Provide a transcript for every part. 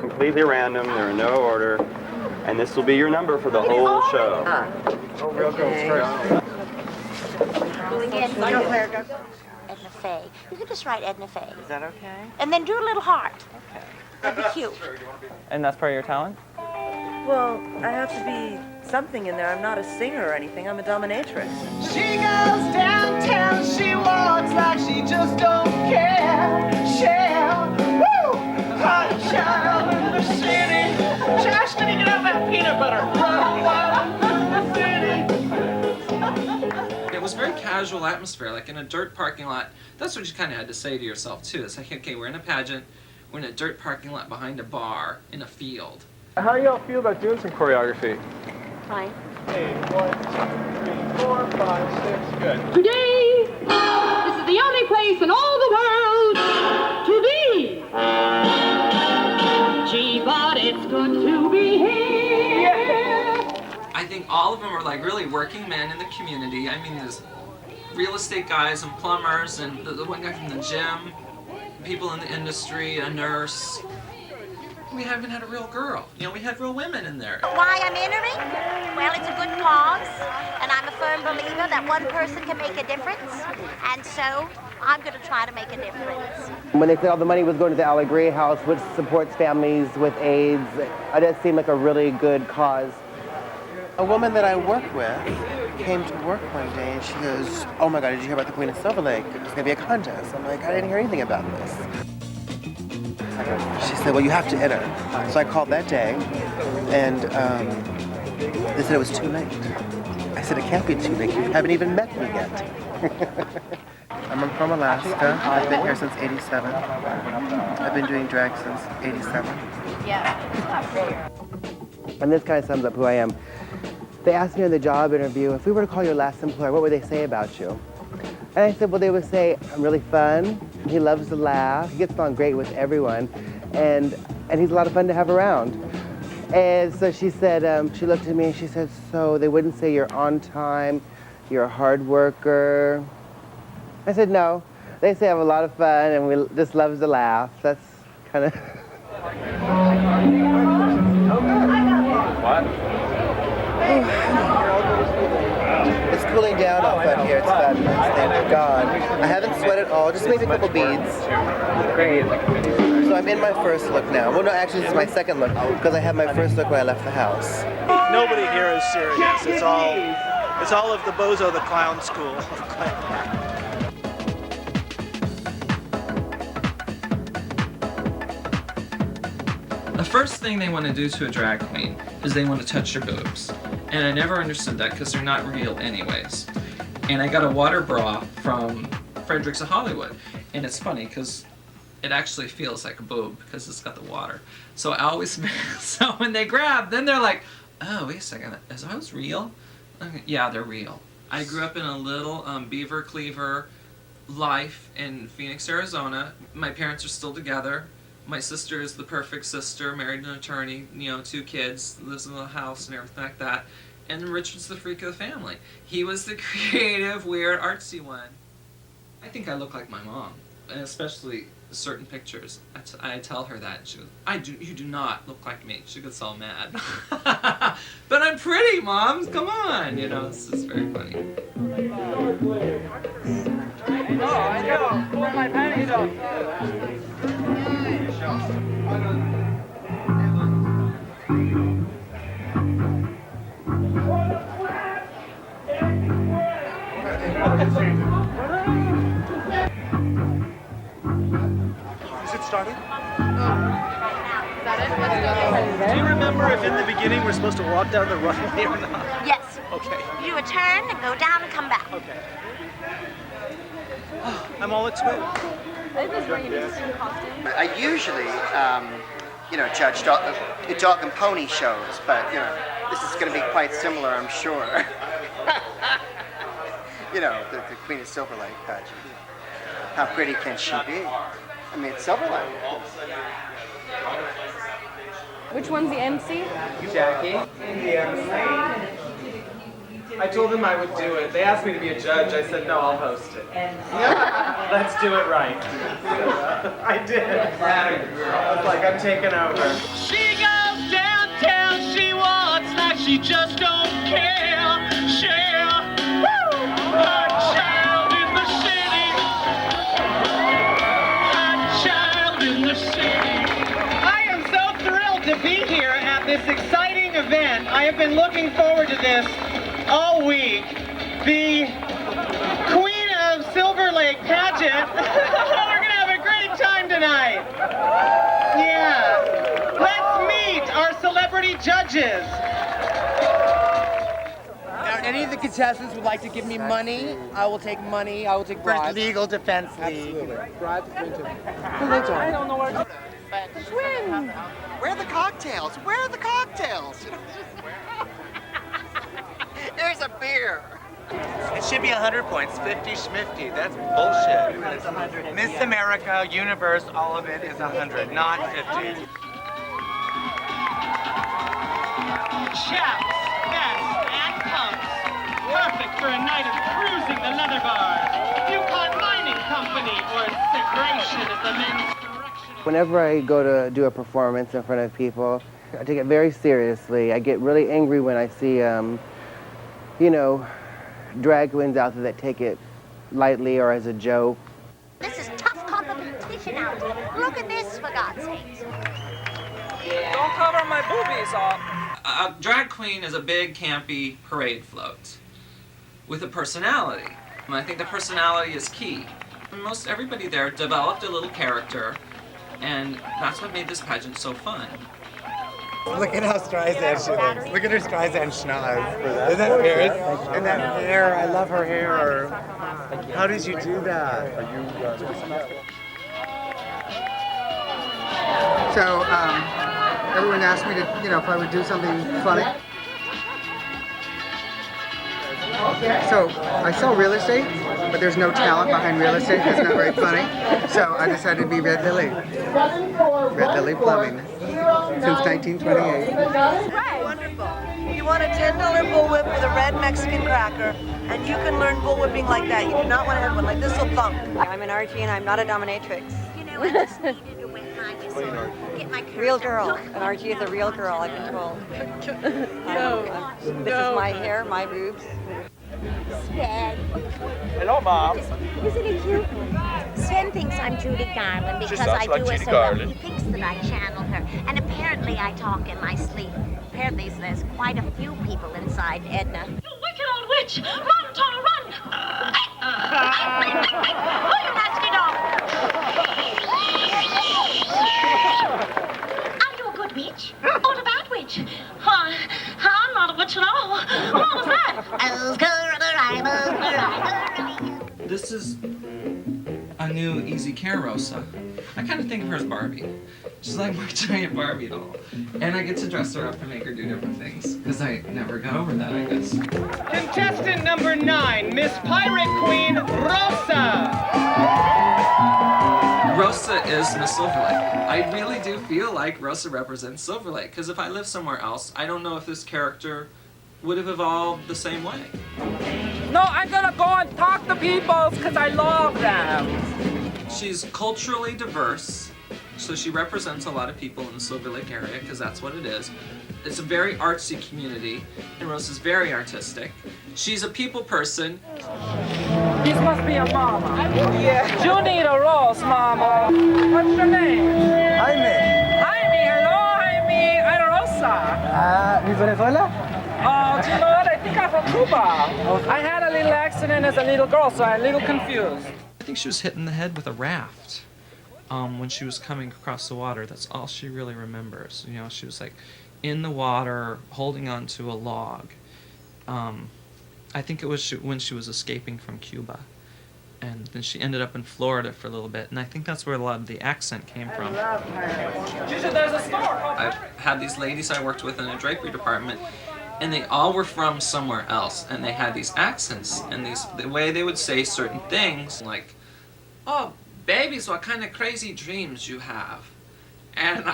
completely random. There are no order. And this will be your number for the whole show. Oh, real girls first. Edna Faye. You can just write Edna Faye. Is that okay? And then do a little heart. Okay. That'd be cute. And that's part of your talent? Well, I have to be something in there. I'm not a singer or anything. I'm a dominatrix. She goes downtown, she walks like she just don't care. Shell, woo! Hot child in the city. Josh, can you get out that peanut butter? Run wild in the city. It was very casual atmosphere, like in a dirt parking lot. That's what you kind of had to say to yourself too. It's like, okay, we're in a pageant, we're in a dirt parking lot behind a bar in a field. How do y'all feel about doing some choreography? Fine. 8, 1, 2, 3, 4, 5, 6, good. Today, this is the only place in all the world to be. Gee, but it's good to be here. I think all of them are like really working men in the community. I mean, there's real estate guys and plumbers and the one guy from the gym, people in the industry, a nurse. We haven't had a real girl. You know, we had real women in there. Why I'm entering? Well, it's a good cause, and I'm a firm believer that one person can make a difference, and so I'm going to try to make a difference. When they said all the money was going to the Allegoria House, which supports families with AIDS, it does seem like a really good cause. A woman that I work with came to work one day and she goes, "Oh my God, did you hear about the Queen of Silver Lake? There's going to be a contest." I'm like, "I didn't hear anything about this." She said, "Well, you have to enter." So I called that day, and they said it was too late. I said, "It can't be too late. You haven't even met me yet." I'm from Alaska. I've been here since '87. I've been doing drag since '87. And this kind of sums up who I am. They asked me in the job interview, if we were to call your last employer, what would they say about you? And I said, well, they would say, I'm really fun, he loves to laugh, he gets on great with everyone, and he's a lot of fun to have around. And so she said, she looked at me and she said, so they wouldn't say you're on time, you're a hard worker. I said, no, they say I have a lot of fun and we just love to laugh. That's kind of... What? It's cooling down off out here. It's fabulous. Thank God. I haven't sweated at all. Just maybe a couple beads. So I'm in my first look now. Well, no, actually, this is my second look because I had my first look when I left the house. Nobody here is serious. It's all of the Bozo the Clown school of clown. The first thing they want to do to a drag queen is they want to touch your boobs. And I never understood that because they're not real anyways. And I got a water bra from Fredericks of Hollywood. And it's funny because it actually feels like a boob because it's got the water. So I always, so when they grab, then they're like, oh, wait a second, is those real? Yeah, they're real. I grew up in a little beaver cleaver life in Phoenix, Arizona. My parents are still together. My sister is the perfect sister, married an attorney, you know, 2 kids, lives in a house and everything like that. And Richard's the freak of the family. He was the creative, weird, artsy one. I think I look like my mom, and especially certain pictures. I tell her that, and she goes, you do not look like me. She gets all mad. But I'm pretty, Mom, come on, you know, it's just very funny. Oh, I know. Pull my panties off. Is it started? Do you remember if in the beginning we're supposed to walk down the runway or not? Yes. Okay. You do a turn and go down and come back. Okay. I'm all excited. I usually, judge dog and pony shows, but, this is going to be quite similar, I'm sure. The Queen of Silver Lake pageant. How pretty can she be? I mean, it's Silver Lake. Which one's the MC? Jackie, the MC. I told them I would do it. They asked me to be a judge. I said, no, I'll host it. Let's do it right. I did. I was like, I'm taking over. She goes downtown, she walks like she just don't care. Share, woo! Her child in the city. Her child in the city. I am so thrilled to be here at this exciting event. I have been looking forward to this all week. The Queen of Silver Lake Pageant. We're gonna have a great time tonight. Yeah. Let's meet our celebrity judges. Any of the contestants would like to give me money, I will take money. I will take bribes. For legal defense league. Absolutely. Bribes are going to. I don't know where to. Swim. Where are the cocktails? Where are the cocktails? There's a beer. It should be 100 points, 50 schmifty. That's bullshit. Miss America, Universe, all of it is 100, not 50. Chaps, vests, and pumps. Perfect for a night of cruising the leather bars. Yukon Mining Company or Segration at the men's correctional. Whenever I go to do a performance in front of people, I take it very seriously. I get really angry when I see, you know, drag queens out there that take it lightly or as a joke. This is tough competition out here. Look at this, for God's sakes. Don't cover my boobies up. A drag queen is a big, campy parade float with a personality. And I think the personality is key. Most everybody there developed a little character, and that's what made this pageant so fun. Look at how Streisand she looks. Look at her Streisand schnoz. Isn't that weird? And that hair, I love her hair. How did you do that? So, everyone asked me to, you know, if I would do something funny. So, I sell real estate, but there's no talent behind real estate. It's not very funny. So, I decided to be Red Lily. Red Lily Plumbing. Since 1928. Wonderful. You want a $10 bullwhip with a red Mexican cracker, and you can learn bullwhipping like that. You do not want to have one like this will thump. I'm an Archie and I'm not a dominatrix. You know, I just needed to wet my whistle. Get my courage Real up. girl. Look. An Archie is a real girl, I've been told. This is my hair, my boobs. Sven. Hello, Mom. Isn't it cute? Sven thinks I'm Judy Garland because I do her so well. He thinks that I channel her. And apparently I talk in my sleep. Apparently there's quite a few people inside Edna. You wicked old witch! Run, Tara, run! Oh, you nasty dog! Are you a good witch? Or a bad witch? I'm not a witch at all. What was that? This is a new Easy Care Rosa. I kind of think of her as Barbie. She's like my giant Barbie doll. And I get to dress her up and make her do different things, because I never got over that, I guess. Contestant number 9, Miss Pirate Queen Rosa. Rosa is Miss Silver Lake. I really do feel like Rosa represents Silver Lake, because if I lived somewhere else, I don't know if this character would have evolved the same way. No, I'm gonna go and talk to people because I love them. She's culturally diverse, so she represents a lot of people in the Silver Lake area, because that's what it is. It's a very artsy community, and Rosa's very artistic. She's a people person. This must be a mama. Yeah. You need a rose, mama. What's your name? Jaime. Jaime, hello, Jaime. I'm Rosa. ¿Mi Venezuela? Do you know what? I think I'm from Cuba. I had a little accident as a little girl, so I'm a little confused. I think she was hit in the head with a raft when she was coming across the water. That's all she really remembers. You know, she was like in the water, holding onto a log. I think it was when she was escaping from Cuba. And then she ended up in Florida for a little bit, and I think that's where a lot of the accent came from. There's a store. I had these ladies I worked with in a drapery department, and they all were from somewhere else, and they had these accents, and the way they would say certain things, like, "Oh, babies, what kind of crazy dreams you have?" And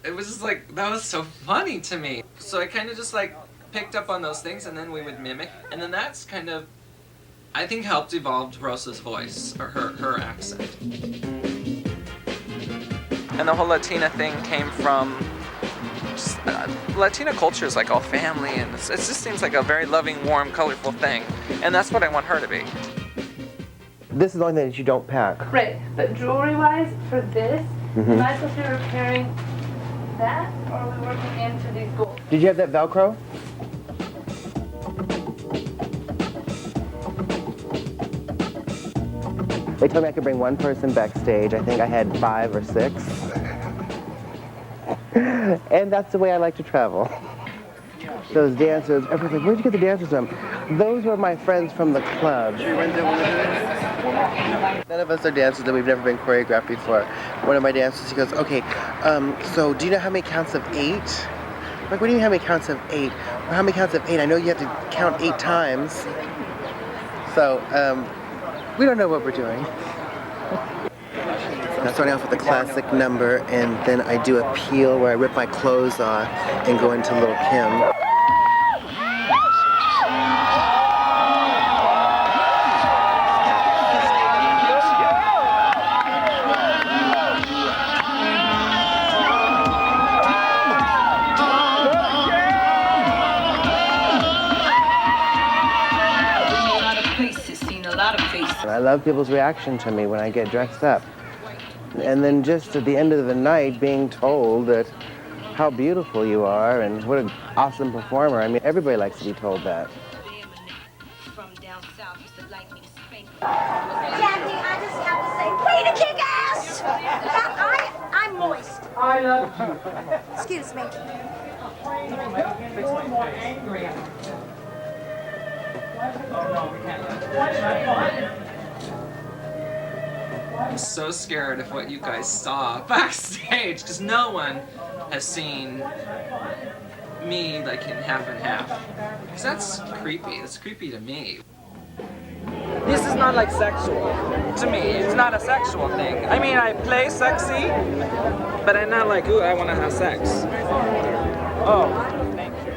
it was just like, that was so funny to me. So I kind of just like picked up on those things, and then we would mimic, and then that's kind of, I think, helped evolve Rosa's voice, or her accent. And the whole Latina thing came from, Latina culture is like all family, and it just seems like a very loving, warm, colorful thing, and that's what I want her to be. This is the only thing that you don't pack. Right, but jewelry-wise, for this, am I supposed to be repairing that, or are we working into these gold? Did you have that Velcro? They told me I could bring one person backstage. I think I had 5 or 6. And that's the way I like to travel. Those dancers, everyone's like, where'd you get the dancers from? Those were my friends from the club. None of us are dancers that we've never been choreographed before. One of my dancers, he goes, okay, so do you know how many counts of 8? I'm like, what do you mean how many counts of 8? Well, how many counts of 8? I know you have to count 8 times. So, we don't know what we're doing. I'm starting off with a classic number, and then I do a peel where I rip my clothes off and go into Little Kim. And I love people's reaction to me when I get dressed up. And then just at the end of the night being told that how beautiful you are and what an awesome performer. I mean, everybody likes to be told that. Jackie, I just have to say, way to kick ass! I'm moist. I love you. Excuse me. I'm so scared of what you guys saw backstage, because no one has seen me like in half and half. Because that's creepy. That's creepy to me. This is not like sexual. To me, it's not a sexual thing. I mean, I play sexy, but I'm not like, ooh, I want to have sex. Oh.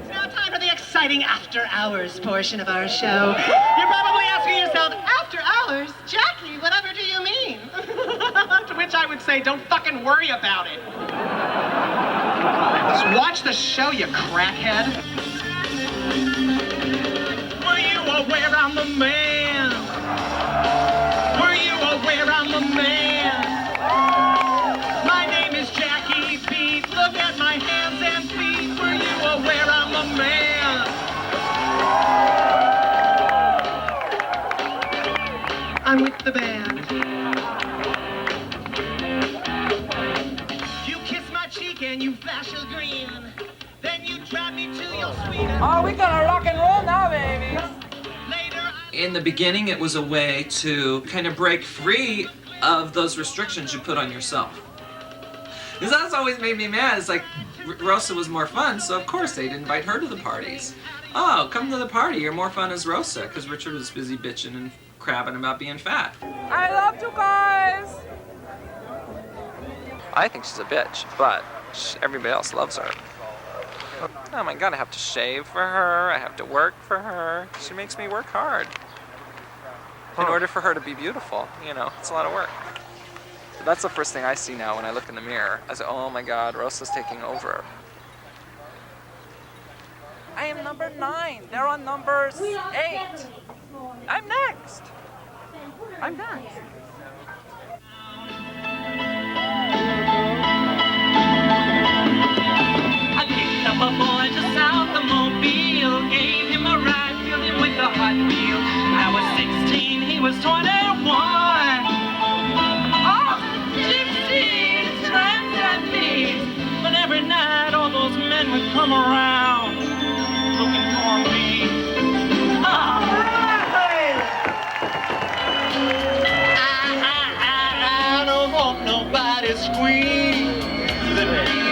Now time for the exciting after hours portion of our show. You're probably asking yourself, after hours? Jackie, whatever do you mean? To which I would say, don't fucking worry about it. Just watch the show, you crackhead. Were you aware I'm the man? Were you aware I'm the man? My name is Jackie Beat. Look at my hands and feet. Were you aware I'm the man? I'm with the band. You kiss my cheek and you flash a grin. Then you drive me to your sweet. Oh, we gonna rock and roll now, baby. In the beginning, it was a way to kind of break free of those restrictions you put on yourself. Because that's always made me mad. It's like, Rosa was more fun, so of course they'd invite her to the parties. Oh, come to the party, you're more fun as Rosa, because Richard was busy bitching and crabbing about being fat. I love you guys. I think she's a bitch, but everybody else loves her. Oh my god, I have to shave for her, I have to work for her. She makes me work hard. In order for her to be beautiful, you know, it's a lot of work. But that's the first thing I see now when I look in the mirror. I say, oh my god, Rosa's taking over. I am number 9. They're on number 8. I'm next. I'm next. I picked up a boy just out the Mobile, gave him a ride, filled him with the Hot Wheel. I was 16, he was 21. Oh, gypsies, tramps and thieves. But every night all those men would come around, looking for me. Oh, I don't want nobody squeezing me.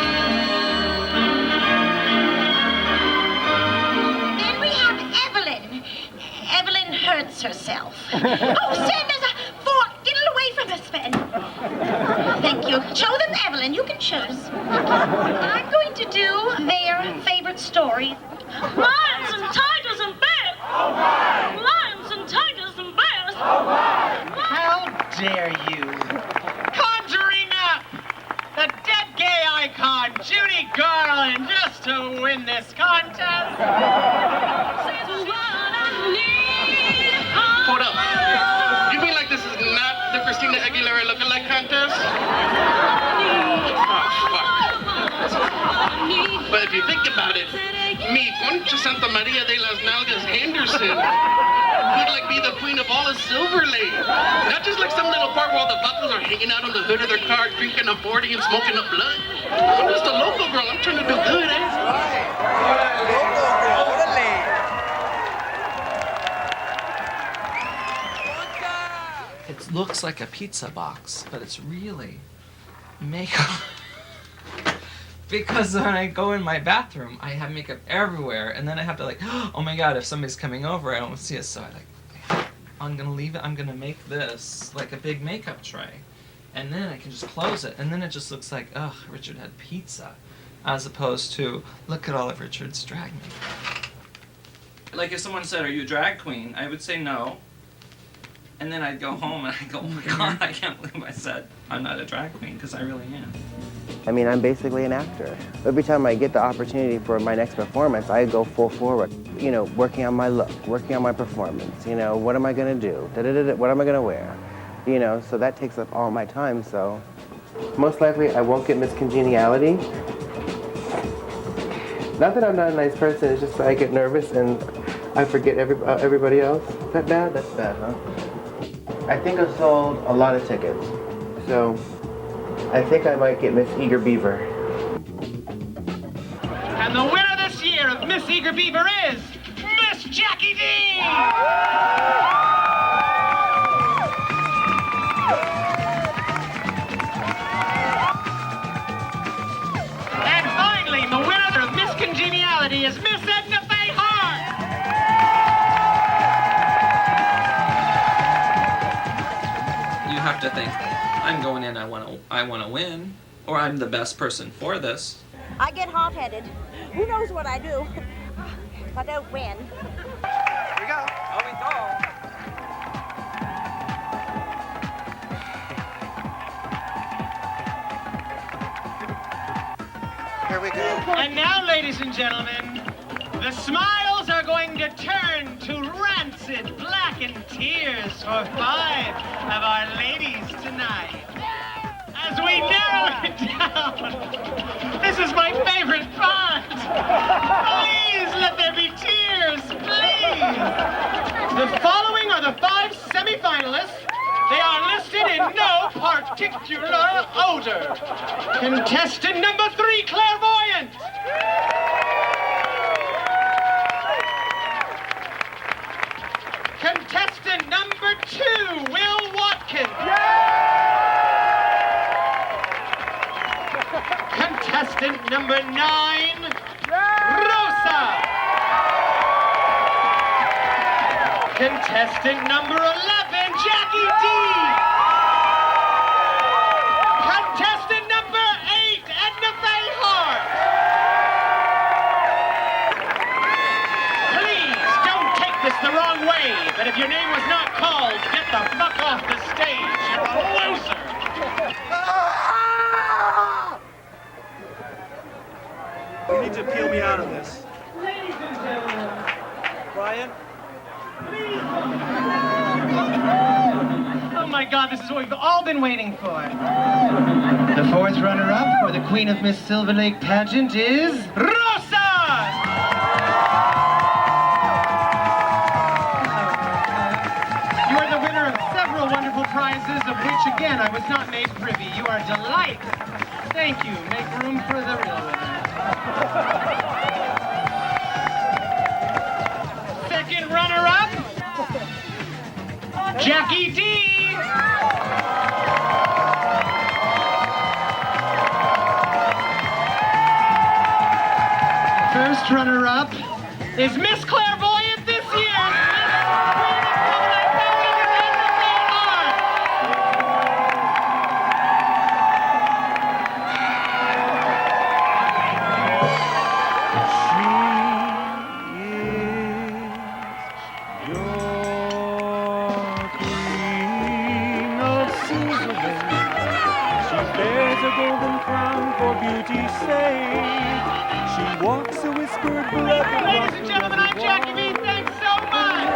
Hurts herself. Oh, Sam, there's a fork. Get it away from us, Ben. Thank you. Show them Evelyn. You can choose. I'm going to do their favorite story. Mark! contest. Hold up. You mean like this is not the Christina Aguilera lookalike contest? Oh, fuck. But if you think about it, me, Concha Santa Maria de las Nalgas Henderson, would like be the queen of all of Silver Lake. Not just like some little part where all the buckles are hanging out on the hood of their car, drinking a 40 and smoking up blood. I'm just a local girl. I'm trying to do good, eh? It looks like a pizza box, but it's really makeup. Because when I go in my bathroom, I have makeup everywhere, and then I have to like, oh my god, if somebody's coming over, I don't see it, so I'm gonna leave it, I'm gonna make this like a big makeup tray, and then I can just close it, and then it just looks like, ugh, Richard had pizza, as opposed to, look at all of Richard's drag makeup. Like if someone said, are you a drag queen? I would say no. And then I'd go home and I'd go, oh my god, I can't believe I said I'm not a drag queen, because I really am. I mean, I'm basically an actor. Every time I get the opportunity for my next performance, I go full forward. You know, working on my look, working on my performance, you know, what am I gonna do? What am I gonna wear? You know, so that takes up all my time, so. Most likely, I won't get Miss Congeniality. Not that I'm not a nice person, it's just that I get nervous and I forget everybody else. Is that bad? That's bad, huh? I think I sold a lot of tickets, so I think I might get Miss Eager Beaver. And the winner this year of Miss Eager Beaver is Miss Jackie D! And finally, the winner of Miss Congeniality is Miss Edna Faye Hart! You have to think, I'm going in, I want to win, or I'm the best person for this. I get hot-headed. Who knows what I do? If I don't win. Here we go. Here we go. Here we go. And now, ladies and gentlemen, the smiles are going to turn to rancid, blackened tears for 5 of our ladies tonight. As we narrow it down, this is my favorite part. Please let there be tears, please. The following are the 5 semifinalists. They are listed in no particular order. Contestant number 3, Clairvoyant. Contestant number 2, Will Watkins. Contestant number 9, Rosa. Contestant number 11, Jackie D. Contestant number 8, Edna Faye Hart. Please don't take this the wrong way, but if your name was not called, get the fuck off the stage. You're a loser. You need to peel me out of this. Ladies and gentlemen, Brian? oh my God, this is what we've all been waiting for. The 4th runner-up for the Queen of Miss Silver Lake Pageant is Rosa! You are the winner of several wonderful prizes, of which, again, I was not made privy. You are a delight. Thank you. Make room for the real winner. Second runner-up, Jackie D. First runner-up is Miss Clairvoyant this year. Beauty's sake, she walks a whisk Ladies and gentlemen, I'm Jackie B. Thanks so much.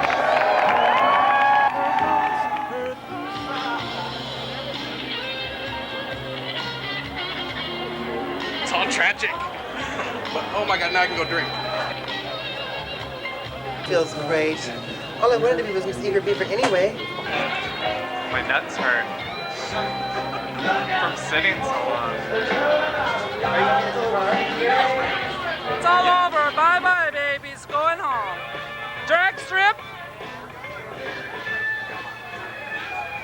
It's all tragic. But, oh my God, now I can go drink. Feels great. All I wanted to be was Miss Eager Beaver anyway. My nuts hurt from sitting so long. It's all over. Bye-bye, babies. Going home. Drag strip?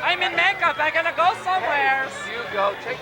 I'm in makeup. I'm gonna go somewhere. You go. Take